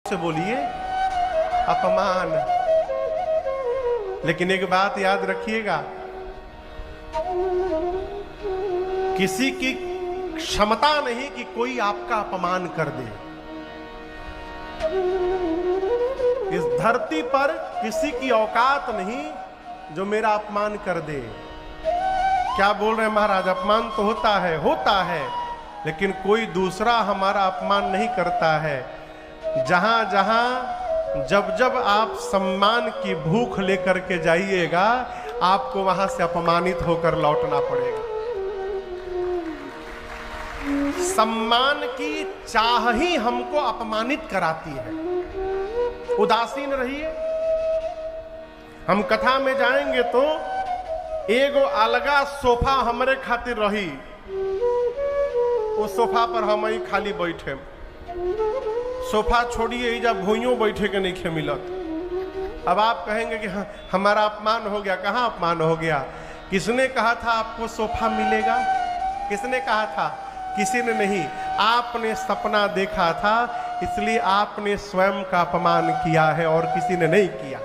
से बोलिए अपमान। लेकिन एक बात याद रखिएगा, किसी की क्षमता नहीं कि कोई आपका अपमान कर दे। इस धरती पर किसी की औकात नहीं जो मेरा अपमान कर दे। क्या बोल रहे हैं महाराज? अपमान तो होता है, लेकिन कोई दूसरा हमारा अपमान नहीं करता है। जहां जहां जब आप सम्मान की भूख लेकर के जाइएगा, आपको वहां से अपमानित होकर लौटना पड़ेगा। सम्मान की चाह ही हमको अपमानित कराती है। उदासीन रहिए। हम कथा में जाएंगे तो एगो अलगा सोफा हमरे खातिर रही, उस सोफा पर हम ही खाली बैठे। सोफा छोड़िए, जब भूइयों बैठे के नहीं मिलत। अब आप कहेंगे कि हाँ, हमारा अपमान हो गया। कहाँ अपमान हो गया? किसने कहा था आपको सोफा मिलेगा? किसने कहा था? किसी ने नहीं। आपने सपना देखा था, इसलिए आपने स्वयं का अपमान किया है और किसी ने नहीं किया।